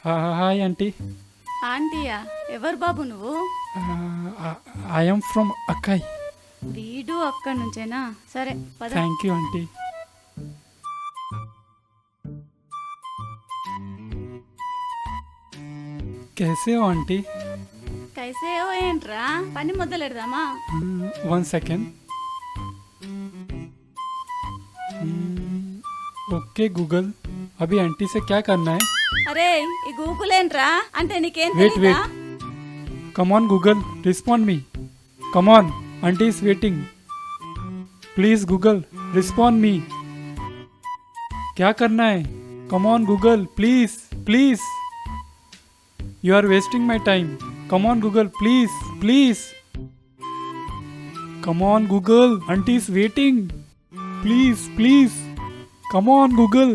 Hi aunty. ఆంటీయా? ఎవరు బాబు నువ్వు? ఐఎమ్ ఫ్రమ్ అక్కాయ్. వీడు అక్కడి నుంచేనా? సరే పద. Thank you aunty. कैसे हो आंटी? కైసే ఓ ఏంట్రా, పని మొదలెడదామా? One second. ओके गूगल, अभी आंटी से क्या करना है? అరే ఈ గూగుల్ ఏంట్రా అంటే నీకేం वेट తెలీదా? Wait, come on Google, respond me. Come on, aunty is waiting. Please Google, respond me. क्या करना है? Come on Google, please please. You are wasting my time. Come on Google, please, please. Come on Google, auntie is waiting. Please, please. Come on Google.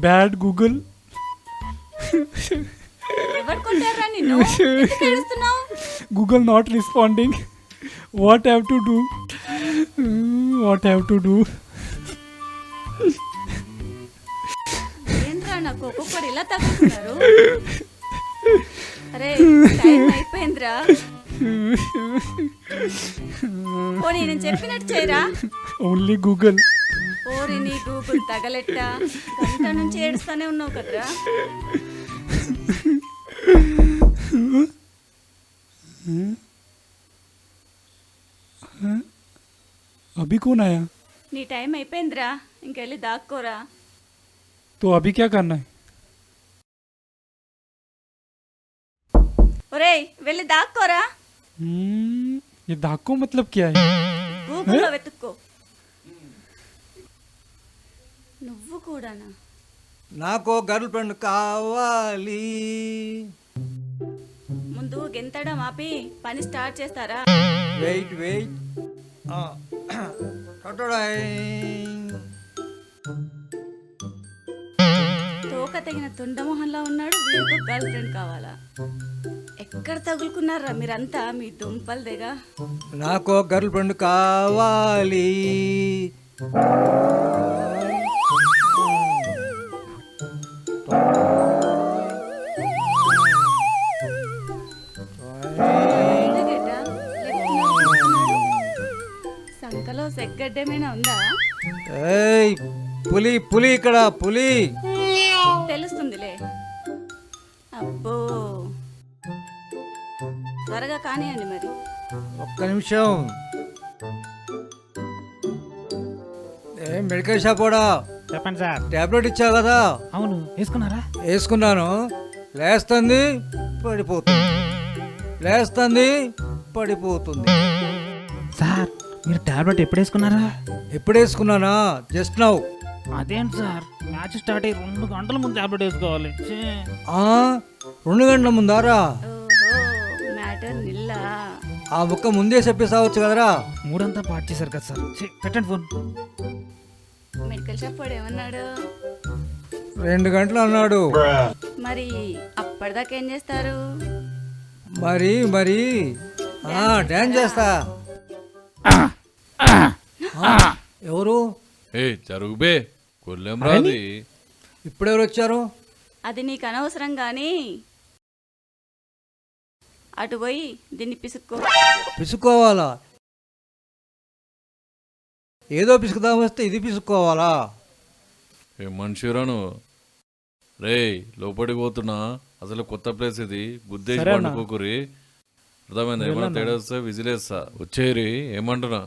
Bad Google. ఎవరు కొట్టారా నిన్ను? ఎందుకు ఏడుస్తున్నావు? Google not responding. What have to do? What have to do? ఏంట్రా నాకు ఒక్కొక్కరు ఇలా తగ్గుతున్నారు? అరే టైం అయిపోయిందిరా. పోనీ నేను చెప్పినట్టు చేయరా? Only Google. ఓరి నీ గూగుల్ తగలెట్ట, గంట నుంచి ఏడుస్తూనే ఉన్నావు కదరా. अभी कौन आया? నీ టైం అయిపోయిందిరా, ఇంకెళ్ళి దాక్కోరా. तो अभी क्या करना है? ఒరేయ్ వెళ్ళి దాక్కోరా. ये दाको मतलब क्या है? గూగుల్లో వెతుక్కో. నువ్వు కూడానా? నాకు గర్ల్ ఫ్రెండ్ కావాలి. ముందు గెంతడం ఆపి పని స్టార్ట్ చేస్తారా? Wait wait. తోక తెగిన తుండమోహన్లా ఉన్నాడు, వీడికి గర్ల్ ఫ్రెండ్ కావాలా? ఎక్కడ తగులుకున్నారా మీరంతా, మీ దుంపలు దిగా? నాకు గర్ల్ ఫ్రెండ్ కావాలి. ఎందుకేటా? లెఫ్ట్ చూస్తున్నాడు. సంకలో సెగ్గడ్డేమైనా ఉందా? ఏయ్ పులి పులి ఇక్కడ పులి. తెలుస్తుందిలే. అబ్బో త్వరగా కానివ్వండి మరి. ఒక్క నిమిషం. మెడికల్ షాప్ కూడా చెప్పండి సార్. టాబ్లెట్ ఇచ్చావు కదా? అవును, వేసుకున్నారా? వేసుకున్నాను. లేస్తుంది పడిపోతుంది, లేస్తుంది పడిపోతుంది. సార్ మీరు టాబ్లెట్ ఎప్పుడు వేసుకున్నారా? ఎప్పుడు వేసుకున్నానా? Just now. అదేంటి సార్, మ్యాచ్ స్టార్ట్ అయ్యి 2 గంటల ముందు టాబ్లెట్ వేసుకోవాలి. 2 గంటల ముందారా? ఓహో మ్యాటర్ నిల్లా. ఆ ముక్క ముందే చెప్పేసావచ్చు కదరా. మూడంతా పాటు చేశారు కదా సార్. పెట్టండి ఫోన్. మెడికల్ షాప్ వాడు ఏమన్నాడు? 2 గంటలు అన్నాడు. మరి అప్పటిదాకా ఏం చేస్తారు? మరి మరి డాన్స్ చేస్తా. ఎవరు? ఏ జరుగుబే కొల్లేం రాది. ఇప్పుడెవరు వచ్చారు? అది నీకు అనవసరం గాని అటు పోయి దీన్ని పిసుక్కో. పిసుక్కోవాలా? ఏదో పిసుకుదాం వస్తే ఇది పిసుక్కోవాలా? ఏ మనిషిరాను రే, లోపలికి పోతున్నా. అసలు కొత్త ప్లేస్ ఇది, గుద్దేసి పండుకోకురి. అర్థమైంది? ఏమన్నా తేడా వస్తే విజిలేస్తా. వచ్చేరి. ఏమంటున్నా?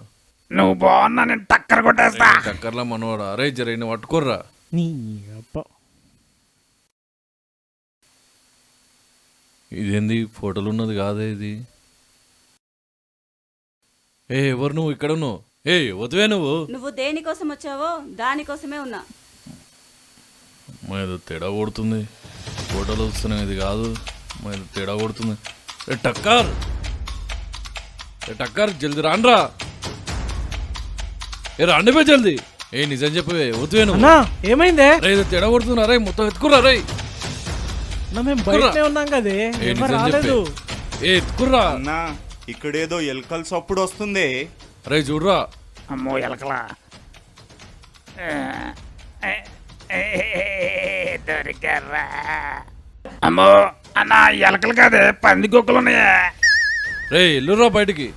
నువ్వు బాగున్నా, నేను టక్కర కొట్టేస్తా. టక్కర్లా మనవాడా? అరే జర ఈయన పట్టుకోర్రా. ఇదేంది ఫోటోలు ఉన్నది కాదే ఇది? ఏ ఎవరు నువ్వు? ఇక్కడ ఉన్నావు? ఏ వదివే నువ్వు? నువ్వు దేనికోసం వచ్చావో దానికోసమే ఉన్నా. మా ఏదో తేడా కొడుతుంది. ఫోటోలు వస్తున్నాయి, ఇది కాదు. మా ఏదో తేడా కొడుతుంది. రే టక్కర్, రే టక్కర్ జల్ది రాండ్రా. ఏ రాండిపే జల్ది. ఏ నిజం చెప్పవే వద్దువే నువ్వు? ఏమైందే? రే ఏదో తేడా కొడుతున్నా రే, మొత్తం ఎత్తుకుర్రా రే. మేము బయటనే ఉన్నాం కదే, ఏ నిజం చెప్పే. ఏ ఎత్తుకుర్రా. అన్నా ఇక్కడేదో ఎలకల సప్పుడు వస్తుంది. రే చూడ్రా. అమ్మో ఎలకలా. దొరికారా అమ్మో అన్న ఎలకలు కాదే పంది కుక్కలు ఉన్నాయా రే ఎల్లురా బయటికి